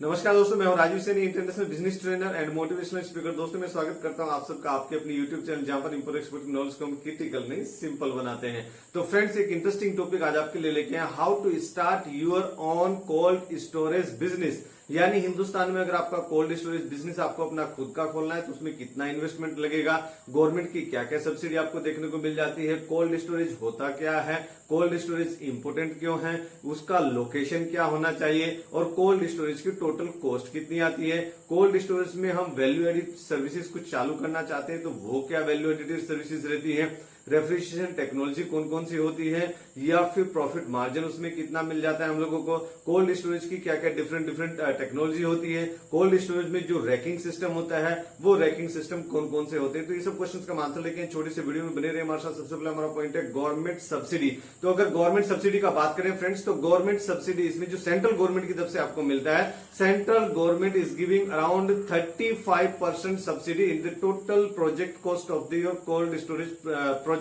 नमस्कार दोस्तों, मैं हूं Rajiv Saini, international business trainer and motivational speaker. दोस्तों मैं स्वागत करता हूं आप सबका आपके अपने यूट्यूब चैनल जहां पर इंपोर्ट एक्सपोर्ट नॉलेज को हम क्रिटिकल नहीं सिंपल बनाते हैं। तो फ्रेंड्स, एक इंटरेस्टिंग टॉपिक आज आपके लिए लेके आए, how to start your own cold storage business. यानी हिंदुस्तान में अगर आपका कोल्ड स्टोरेज बिजनेस आपको अपना खुद का खोलना है तो उसमें कितना इन्वेस्टमेंट लगेगा, गवर्नमेंट की क्या क्या सब्सिडी आपको देखने को मिल जाती है, कोल्ड स्टोरेज होता क्या है, कोल्ड स्टोरेज इंपोर्टेंट क्यों है, उसका लोकेशन क्या होना चाहिए और कोल्ड स्टोरेज की टोटल कॉस्ट कितनी आती है। कोल्ड स्टोरेज में हम वैल्यू एडिड सर्विसेज कुछ चालू करना चाहते हैं तो वो क्या वैल्यू एडिड सर्विसेज रहती है, रेफ्रिजरेशन टेक्नोलॉजी कौन कौन सी होती है, या फिर प्रॉफिट मार्जिन उसमें कितना मिल जाता है हम लोगों को, कोल्ड स्टोरेज की क्या क्या डिफरेंट टेक्नोलॉजी होती है, कोल्ड स्टोरेज में जो रैकिंग सिस्टम होता है वो रैकिंग सिस्टम कौन कौन से होते हैं। तो ये सब क्वेश्चंस का आंसर लेके छोटी सी वीडियो में बने रहे हमारे साथ। सबसे पहले हमारा पॉइंट है गवर्नमेंट सब्सिडी। तो अगर गवर्नमेंट सब्सिडी का बात करें फ्रेंड्स, तो गवर्नमेंट सब्सिडी इसमें जो सेंट्रल गवर्नमेंट की तरफ से आपको मिलता है, central government is giving around 35% subsidy in the total project cost of the your cold storage project.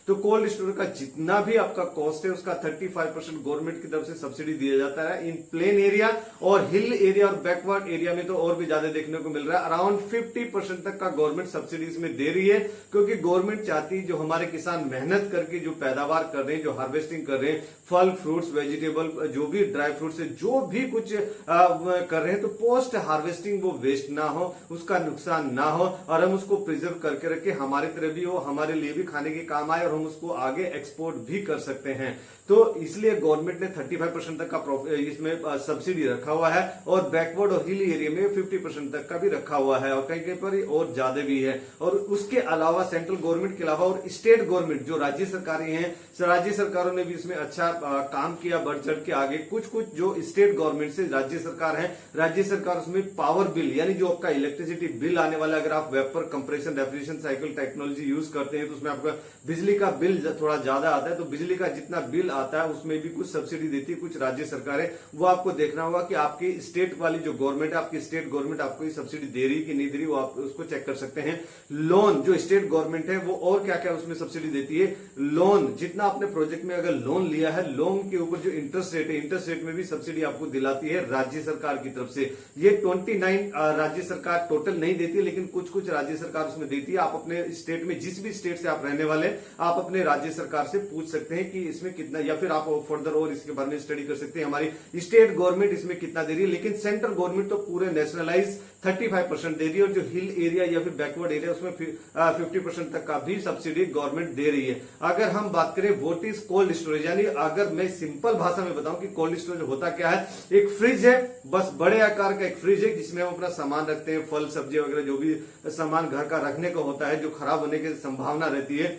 तो कोल्ड स्टोरेज का जितना भी आपका कॉस्ट है उसका 35% गवर्नमेंट की तरफ से सब्सिडी दिया जाता है। इन प्लेन एरिया और हिल एरिया और बैकवर्ड एरिया में तो और भी ज्यादा देखने को मिल रहा है, अराउंड 50% तक का गवर्नमेंट सब्सिडी इसमें दे रही है, क्योंकि गवर्नमेंट चाहती है जो हमारे किसान मेहनत करके जो पैदावार कर रहे हैं, जो हार्वेस्टिंग कर रहे हैं, फल फ्रूट्स वेजिटेबल जो भी ड्राई फ्रूट्स है, जो भी कुछ कर रहे हैं, तो पोस्ट हार्वेस्टिंग वो वेस्ट ना हो, उसका नुकसान ना हो और हम उसको प्रिजर्व करके रखे, हमारी तरह भी हो, हमारे लिए भी खाने के काम आए और हम उसको आगे एक्सपोर्ट भी कर सकते हैं। तो इसलिए गवर्नमेंट ने 35% तक का इसमें सब्सिडी रखा हुआ है और बैकवर्ड और हिल एरिया में 50% तक का भी रखा हुआ है और कहीं कहीं पर और ज्यादा भी है। और उसके अलावा सेंट्रल गवर्नमेंट के अलावा और स्टेट गवर्नमेंट जो राज्य सरकारें हैं, राज्य सरकारों ने भी इसमें अच्छा काम किया, बढ़ चढ़ के आगे। कुछ कुछ जो स्टेट गवर्नमेंट से राज्य सरकार है, राज्य सरकार उसमें पावर बिल यानी जो आपका इलेक्ट्रिसिटी बिल आने वाला, अगर आप vapour compression refrigeration cycle technology use करते हैं तो उसमें आपका बिजली का बिल थोड़ा ज्यादा आता है, तो बिजली का जितना बिल आता है उसमें भी कुछ सब्सिडी देती है कुछ राज्य सरकारें। वो आपको देखना होगा कि आपकी स्टेट वाली जो गवर्नमेंट है, आपकी स्टेट गवर्नमेंट आपको ये सब्सिडी दे रही कि नहीं दे रही, वो आप उसको चेक कर सकते हैं। लोन जो स्टेट गवर्नमेंट है वो और क्या क्या उसमें सब्सिडी देती है, लोन जितना आपने प्रोजेक्ट में अगर लोन लिया है, लोन के ऊपर जो इंटरेस्ट रेट है, इंटरेस्ट रेट में भी सब्सिडी आपको दिलाती है राज्य सरकार की तरफ से। ये 29 राज्य सरकार टोटल नहीं देती, लेकिन कुछ कुछ राज्य सरकार उसमें देती है। आप अपने स्टेट में जिस भी स्टेट से आप रहने वाले, आप अपने राज्य सरकार से पूछ सकते हैं कि इसमें कितना, या फिर आप फर्दर और इसके बारे में स्टडी कर सकते हैं हमारी स्टेट गवर्नमेंट इसमें कितना दे रही है। लेकिन सेंट्रल गवर्नमेंट तो पूरे नेशनलाइज 35% दे रही है और जो हिल एरिया या फिर बैकवर्ड एरिया उसमें 50% तक का भी सब्सिडी गवर्नमेंट दे रही है। अगर हम बात करें व्हाट इज कोल्ड स्टोरेज, यानी अगर मैं सिंपल भाषा में बताऊं कि कोल्ड स्टोरेज होता क्या है, एक फ्रिज है, बस बड़े आकार का एक फ्रिज है जिसमें हम अपना सामान रखते हैं, फल सब्जी वगैरह जो भी सामान घर का रखने का होता है, जो खराब होने की संभावना रहती है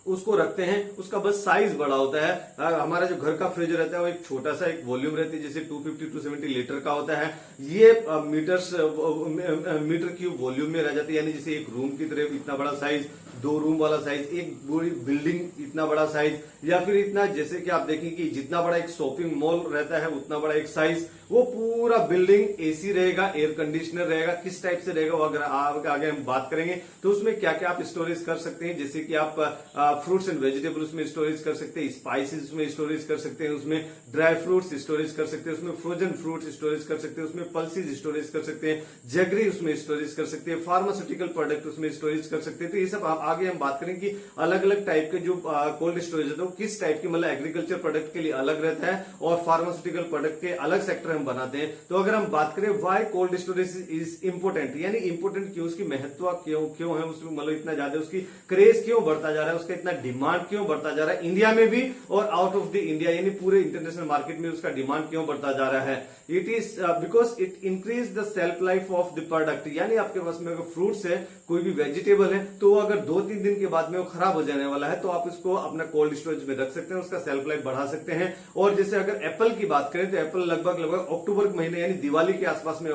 उसको रखते हैं। उसका बस साइज बड़ा होता है। हमारा जो घर का फ्रिज रहता है वो एक छोटा सा एक वॉल्यूम रहती है, जैसे 250 to 70 लीटर का होता है। ये मीटर क्यूब वॉल्यूम में रह जाती है, यानी जैसे एक रूम की तरह इतना बड़ा साइज, 2 रूम वाला साइज, एक पूरी बिल्डिंग इतना बड़ा साइज, या फिर इतना जैसे कि आप देखें कि जितना बड़ा एक शॉपिंग मॉल रहता है उतना बड़ा एक साइज, वो पूरा बिल्डिंग एसी रहेगा, एयर कंडीशनर रहेगा, किस टाइप से रहेगा वो अगर आगे हम बात करेंगे। तो उसमें क्या क्या आप स्टोरेज कर सकते हैं, जैसे कि आप फ्रूट्स एंड वेजिटेबल उसमें स्टोरेज कर सकते हैं, स्पाइसेस उसमें स्टोरेज कर सकते हैं, उसमें ड्राई फ्रूट्स स्टोरेज कर सकते हैं, उसमें फ्रोजन फ्रूट्स स्टोरेज कर सकते हैं, उसमें पल्सेज स्टोरेज कर सकते हैं, जगरी उसमें स्टोरेज कर सकते हैं, फार्मास्यूटिकल प्रोडक्ट उसमें स्टोरेज कर सकते हैं। तो ये सब आगे हम बात करें कि अलग अलग टाइप के जो कोल्ड स्टोरेज है तो किस टाइप की, मतलब एग्रीकल्चर प्रोडक्ट के लिए अलग रहता है और फार्मास्यूटिकल प्रोडक्ट के अलग सेक्टर हम बनाते हैं। तो अगर हम बात करें why cold storage is important, यानी इंपोर्टेंट क्यों, उसकी महत्व क्यों है, उसमें मतलब इतना ज्यादा उसकी क्रेज क्यों बढ़ता जा रहा है, उसका इतना डिमांड क्यों बढ़ता जा रहा है इंडिया में भी और आउट ऑफ द इंडिया, यानी पूरे इंटरनेशनल मार्केट में उसका डिमांड क्यों बढ़ता जा रहा है। It is because it increase the self life of the product, यानी आपके पास में अगर फ्रूट्स है, कोई भी वेजिटेबल है, तो अगर 2-3 दिन के बाद में वो खराब हो जाने वाला है, तो आप इसको अपना कोल्ड स्टोरेज में रख सकते हैं, उसका सेल्फ लाइफ बढ़ा सकते हैं। और जैसे अगर एप्पल की बात करें तो एप्पल लगभग अक्टूबर के महीने यानी दिवाली के आसपास में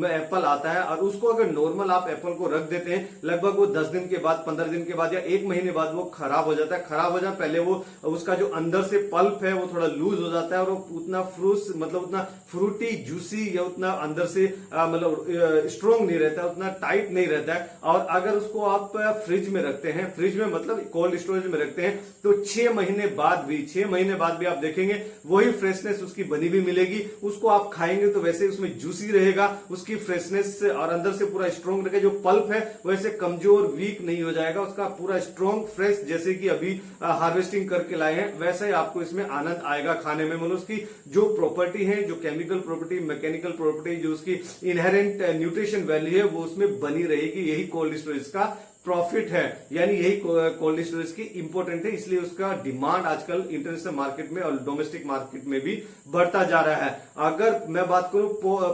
एप्पल आता है, और उसको अगर नॉर्मल आप एप्पल को रख देते हैं, लगभग वो 10 दिन के बाद, 15 दिन के बाद या 1 महीने बाद वो खराब हो जाता है। खराब हो जाए पहले वो उसका जो अंदर से पल्प है वो थोड़ा लूज हो जाता है और वो उतना फ्रूट्स मतलब उतना फ्रूटी जूसी या उतना अंदर से मतलब स्ट्रोंग नहीं रहता है, उतना टाइट नहीं रहता है। और अगर उसको आप फ्रिज में रखते हैं, फ्रिज में मतलब कोल्ड स्टोरेज में रखते हैं, तो 6 महीने बाद भी आप देखेंगे वही फ्रेशनेस उसकी बनी हुई मिलेगी उसको आप खाएंगे तो वैसे उसमें जूसी रहेगा, उसकी फ्रेशनेस और अंदर से पूरा स्ट्रॉन्ग रहेगा। जो पल्प है वैसे कमजोर वीक नहीं हो जाएगा, उसका पूरा स्ट्रॉन्ग फ्रेश जैसे कि अभी हार्वेस्टिंग करके लाए हैं वैसा ही आपको इसमें आनंद आएगा खाने में। मतलब उसकी जो प्रॉपर्टी है, जो केमिकल प्रॉपर्टी, मैकेनिकल प्रॉपर्टी, जो उसकी इनहेरेंट न्यूट्रिशन वैल्यू है वो उसमें बनी रहेगी। यही कोल्ड स्टोरेज का प्रॉफिट है, यानी यही कोल्ड स्टोरेज की इंपॉर्टेंट है, इसलिए उसका डिमांड आजकल इंटरनेशनल मार्केट में और डोमेस्टिक मार्केट में भी बढ़ता जा रहा है। अगर मैं बात करूं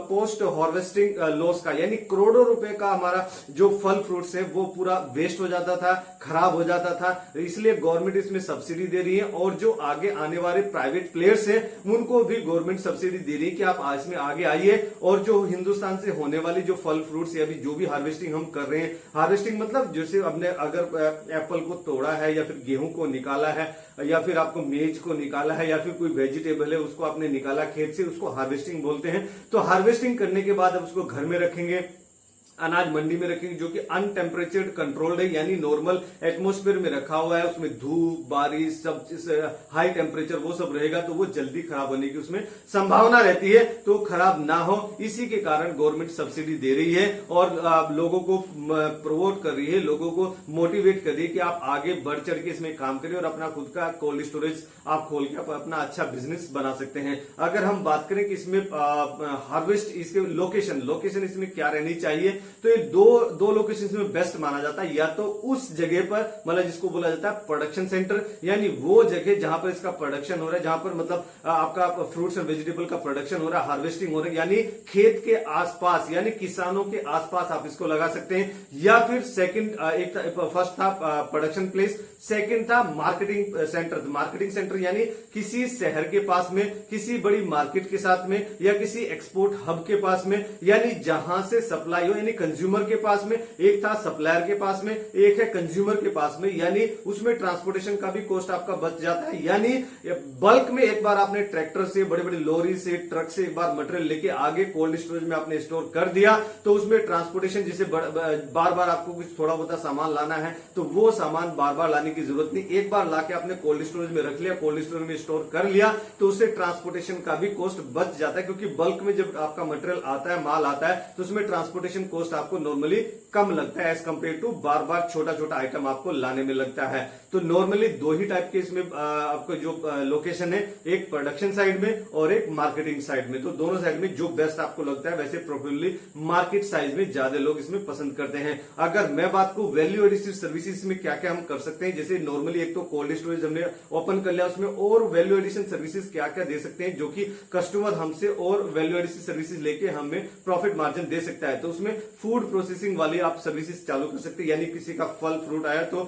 पोस्ट हार्वेस्टिंग लॉस का, यानी करोड़ों रुपए का हमारा जो फल फ्रूट्स है वो पूरा वेस्ट हो जाता था, खराब हो जाता था, इसलिए गवर्नमेंट इसमें सब्सिडी दे रही है। और जो आगे आने वाले प्राइवेट प्लेयर्स हैं उनको भी गवर्नमेंट सब्सिडी दे रही है कि आप इसमें आगे आइए। और जो हिंदुस्तान से होने वाली जो फल फ्रूट्स या जो भी हार्वेस्टिंग हम कर रहे हैं, हार्वेस्टिंग मतलब जैसे हमने अगर एप्पल को तोड़ा है या फिर गेहूं को निकाला है या फिर आपको मेज को निकाला है या फिर कोई वेजिटेबल है उसको आपने निकाला खेत से, उसको हार्वेस्टिंग बोलते हैं। तो हार्वेस्टिंग करने के बाद अब उसको घर में रखेंगे, अनाज मंडी में रखेंगे जो कि अनटेम्परेचर्ड कंट्रोल्ड है, यानी नॉर्मल एटमॉस्फेयर में रखा हुआ है, उसमें धूप बारिश सब हाई टेम्परेचर वो सब रहेगा तो वो जल्दी खराब होने की उसमें संभावना रहती है, तो खराब ना हो इसी के कारण गवर्नमेंट सब्सिडी दे रही है और लोगों को प्रमोट कर रही है, लोगों को मोटिवेट कर रही है कि आप आगे बढ़ चढ़ के इसमें काम करें और अपना खुद का कोल्ड स्टोरेज आप खोल के अपना अच्छा बिजनेस बना सकते हैं। अगर हम बात करें कि इसमें हार्वेस्ट इसके लोकेशन इसमें क्या रहनी चाहिए, तो ये दो लोकेशन में बेस्ट माना जाता है। या तो उस जगह पर मतलब जिसको बोला जाता है प्रोडक्शन सेंटर, यानी वो जगह जहां पर इसका प्रोडक्शन हो रहा है, जहां पर मतलब आपका फ्रूट्स और वेजिटेबल का प्रोडक्शन हो रहा है, हार्वेस्टिंग हो रहा है, यानी खेत के आसपास यानी किसानों के आसपास आप इसको लगा सकते हैं। या फिर फर्स्ट था प्रोडक्शन प्लेस, सेकंड था मार्केटिंग सेंटर यानी किसी शहर के पास में, किसी बड़ी मार्केट के साथ में या किसी एक्सपोर्ट हब के पास में, यानी जहां से सप्लाई हो, यानी कंज्यूमर के पास में। एक था सप्लायर के पास में, एक है कंज्यूमर के पास में, यानी उसमें ट्रांसपोर्टेशन का भी कॉस्ट आपका बच जाता है। यानी बल्क में एक बार आपने ट्रैक्टर से, बड़े बड़े लॉरी से, ट्रक से एक बार मटेरियल लेके आगे कोल्ड स्टोरेज में आपने स्टोर कर दिया, तो उसमें ट्रांसपोर्टेशन जैसे बार बार आपको कुछ थोड़ा बहुत सामान लाना है तो वो सामान बार बार लाने की जरूरत नहीं, एक बार लाके आपने कोल्ड स्टोरेज में रख लिया, कोल्ड स्टोरेज में स्टोर कर लिया, तो उससे ट्रांसपोर्टेशन का भी कॉस्ट बच जाता है। क्योंकि बल्क में जब आपका मटेरियल आता है, माल आता है, तो उसमें ट्रांसपोर्टेशन कॉस्ट आपको नॉर्मली कम लगता है एज कंपेयर टू बार बार छोटा छोटा आइटम आपको लाने में लगता है। तो नॉर्मली दो ही टाइप के इसमें आपको जो लोकेशन है, एक प्रोडक्शन साइड में और एक मार्केटिंग साइड में। तो दोनों साइड में जो बेस्ट आपको लगता है, वैसे प्रोबेबली मार्केट साइज में ज्यादा लोग इसमें पसंद करते हैं। अगर मैं बात करूं वैल्यू एडिटिव सर्विसेज में क्या क्या हम कर सकते हैं, जैसे नॉर्मली एक तो कोल्ड स्टोरेज हमने ओपन कर लिया, उसमें और वैल्यू एडिशन सर्विसेज क्या क्या दे सकते हैं जो कि कस्टमर हमसे और वैल्यू एडिशन सर्विसेज लेके हमें प्रॉफिट मार्जिन दे सकता है। तो उसमें फूड प्रोसेसिंग वाली आप सर्विसेज चालू कर सकते हैं, यानी किसी का फल फ्रूट आया तो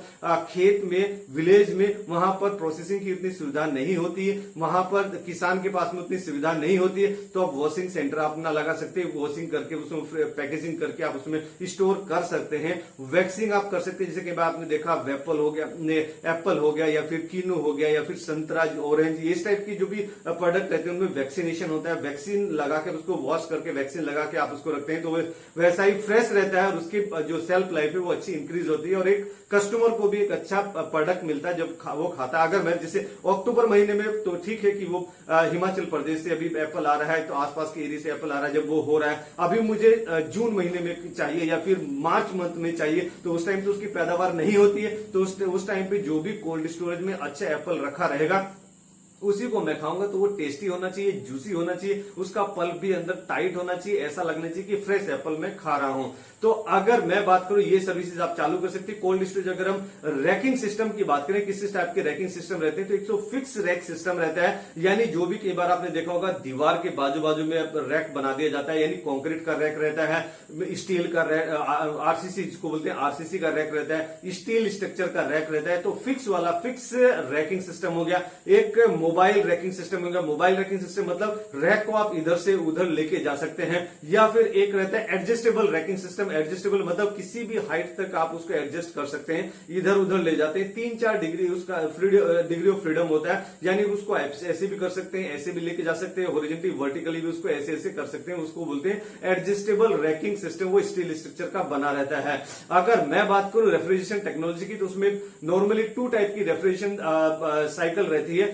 खेत में, विलेज में, वहां पर प्रोसेसिंग की इतनी सुविधा नहीं होती है, वहां पर किसान के पास में उतनी सुविधा नहीं होती है, तो आप वॉशिंग सेंटर अपना लगा सकते हैं, वॉशिंग करके उसमें पैकेजिंग करके आप उसमें स्टोर कर सकते हैं। वैक्सिंग आप कर सकते हैं, जैसे कि आपने देखा एप्पल हो गया या फिर कीनू हो गया या फिर संतरा, ऑरेंज, इस टाइप की जो भी प्रोडक्ट रहते हैं उनमें वैक्सीनेशन होता है, वैक्सीन लगाकर उसको वॉश करके वैक्सीन लगा के आप उसको रखते हैं तो वैसा ही फ्रेश रहता है और उसकी जो सेल्फ लाइफ है वो अच्छी इंक्रीज होती है और एक कस्टमर को भी एक अच्छा प्रोडक्ट मिलता है जब वो खाता है। अगर मैं जैसे अक्टूबर महीने में तो ठीक है कि वो हिमाचल प्रदेश से अभी एप्पल आ रहा है तो आसपास के एरिया से एप्पल आ रहा है, जब वो हो रहा है, अभी मुझे जून महीने में चाहिए या फिर मार्च मंथ में चाहिए तो उस टाइम तो उसकी पैदावार नहीं होती है, तो उस टाइम पे जो भी कोल्ड स्टोरेज में अच्छा एप्पल रखा रहेगा उसी को मैं खाऊंगा, तो वो टेस्टी होना चाहिए, जूसी होना चाहिए, उसका पल्प भी अंदर टाइट होना चाहिए, ऐसा लगना चाहिए कि फ्रेश एप्पल मैं खा रहा हूं। तो अगर मैं बात करूं ये सर्विसेज आप चालू कर सकते हैं। कोल्ड स्टोरेज अगर हम रैकिंग सिस्टम की बात करें, किस टाइप के रैकिंग सिस्टम रहते हैं, तो एक तो फिक्स रैक सिस्टम रहता है, यानी जो भी कई बार आपने देखा होगा दीवार के बाजू बाजू में रैक बना दिया जाता है, यानी कॉन्क्रीट का रैक रहता है, स्टील का रैक, आरसीसी जिसको बोलते हैं आरसीसी का रैक रहता है, स्टील स्ट्रक्चर का रैक रहता है। तो फिक्स वाला फिक्स रैकिंग सिस्टम हो गया। एक मोबाइल रैकिंग सिस्टम हो गया। मोबाइल रैकिंग सिस्टम मतलब रैक को आप इधर से उधर लेके जा सकते हैं। या फिर एक रहता है एडजस्टेबल रैकिंग सिस्टम। एडजस्टेबल मतलब किसी भी हाइट तक आप उसको एडजस्ट कर सकते हैं, इधर उधर ले जाते हैं, 3-4 डिग्री उसका डिग्री ऑफ फ्रीडम होता है, यानी उसको ऐसे भी कर सकते हैं, ऐसे भी लेके जा सकते हैं, हॉरिजॉन्टली वर्टिकली भी उसको ऐसे ऐसे कर सकते हैं, उसको बोलते हैं एडजस्टेबल रैकिंग सिस्टम। वो स्टील स्ट्रक्चर का बना रहता है। अगर मैं बात करूं रेफ्रिजरेशन टेक्नोलॉजी की, तो उसमें नॉर्मली 2 टाइप की रेफ्रिजरेशन साइकिल रहती है,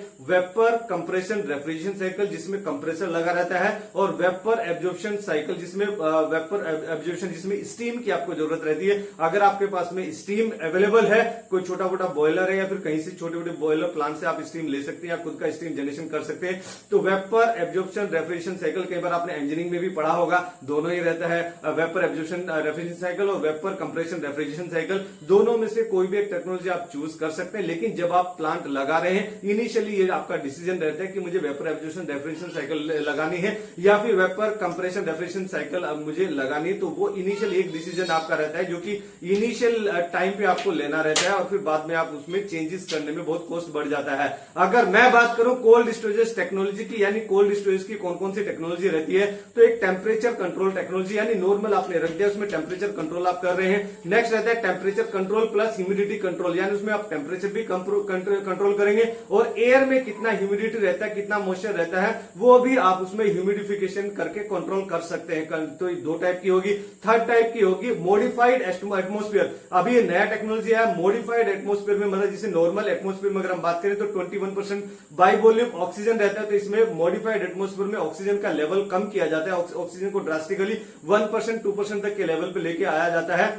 वेपर कंप्रेशन रेफ्रिजरेशन साइकिल जिसमें कंप्रेसर लगा रहता है, और वेपर एब्जॉर्प्शन साइकिल जिसमें वेपर एब्जॉर्प्शन जिसमें स्टीम की आपको जरूरत रहती है। अगर आपके पास में स्टीम अवेलेबल है, कोई छोटा मोटा बॉयलर है या फिर कहीं से छोटे मोटे बॉयलर प्लांट से आप स्टीम ले सकते हैं या खुद का स्टीम जनरेशन कर सकते हैं, तो वेपर एब्जॉर्प्शन रेफ्रिजरेशन साइकिल कई बार आपने इंजीनियरिंग में भी पढ़ा होगा, दोनों ही रहता है, वेपर एब्जॉर्प्शन रेफ्रिजरेशन साइकिल और वेपर कंप्रेशन रेफ्रिजरेशन साइकिल, दोनों में से कोई भी एक टेक्नोलॉजी आप चूज कर सकते हैं। लेकिन जब आप प्लांट लगा रहे हैं, इनिशियली ये आपका डिसीजन रहता है कि मुझे वेपर एब्जॉर्प्शन रेफ्रिजरेशन साइकिल लगानी है या फिर वेपर कंप्रेशन रेफ्रिजरेशन साइकिल अब मुझे लगानी है, तो वो इनिशियल एक डिसीजन आपका रहता है जो कि इनिशियल टाइम पे आपको लेना रहता है, और फिर बाद में आप उसमें चेंजेस करने में बहुत कॉस्ट बढ़ जाता है। अगर मैं बात करूं कोल्ड स्टोरेज टेक्नोलॉजी की, यानी कोल्ड स्टोरेज की कौन कौन सी टेक्नोलॉजी रहती है, तो एक टेम्परेचर कंट्रोल टेक्नोलॉजी, यानी नॉर्मल आपने रख दिया, उसमें टेम्परेचर कंट्रोल आप कर रहे हैं। नेक्स्ट रहता है temperature control plus humidity control, यानी उसमें आप टेम्परेचर भी कंट्रोल करेंगे और एयर में कितना ह्यूमिडिटी रहता है, कितना मॉइस्चर रहता है, वो भी आप उसमें ह्यूमिडिफिकेशन करके कंट्रोल कर सकते हैं। तो दो टाइप की होगी। थर्ड टाइप की होगी मॉडिफाइड एटमॉस्फेयर। अभी ये नया टेक्नोलॉजी है मॉडिफाइड एटमॉस्फेयर में, मतलब जिसे नॉर्मल एटमॉस्फेयर में अगर हम बात करें तो 21% बाई वॉल्यूम ऑक्सीजन रहता है, तो इसमें मॉडिफाइड एटमॉस्फेयर में ऑक्सीजन का लेवल कम किया जाता है, ऑक्सीजन को ड्रास्टिकली 1% 2% तक के लेवल पे लेके आया जाता है,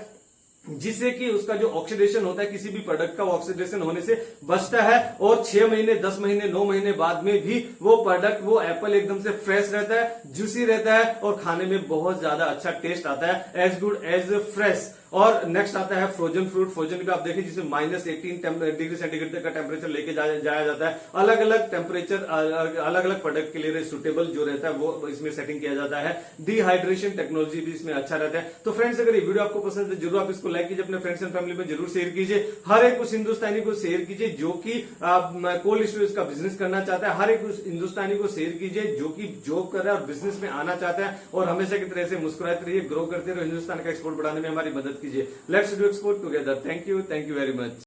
जिससे कि उसका जो ऑक्सीडेशन होता है किसी भी प्रोडक्ट का ऑक्सीडेशन होने से बचता है, और 6 महीने 10 महीने 9 महीने बाद में भी वो प्रोडक्ट, वो एप्पल एकदम से फ्रेश रहता है, जूसी रहता है और खाने में बहुत ज्यादा अच्छा टेस्ट आता है, एज गुड एज फ्रेश। और नेक्स्ट आता है फ्रोजन फ्रूट। फ्रोजन भी आप देखें जिसमें -18 डिग्री सेंटीग्रेड तक का टेम्परेचर लेके जाया जाता है। अलग अलग टेम्परेचर अलग अलग प्रोडक्ट के लिए सुटेबल जो रहता है वो इसमें सेटिंग किया जाता है। डिहाइड्रेशन टेक्नोलॉजी भी इसमें अच्छा रहता है। तो फ्रेंड्स, अगर ये वीडियो आपको पसंद है जरूर आप इसको लाइक कीजिए, अपने फ्रेंड्स एंड फैमिली में जरूर शेयर कीजिए। हर एक उस हिंदुस्तानी को शेयर कीजिए जो कि कोल्ड स्टोरेज का बिजनेस करना चाहता है। हर एक उस हिंदुस्तानी को शेयर कीजिए जो कि जॉब कर रहा है और बिजनेस में आना चाहता है, और हमेशा की तरह से मुस्कुराते रहिए, ग्रो करते रहिए, हिंदुस्तान का एक्सपोर्ट बढ़ाने में हमारी मदद कीजिए। Let's do export together. Thank you very much.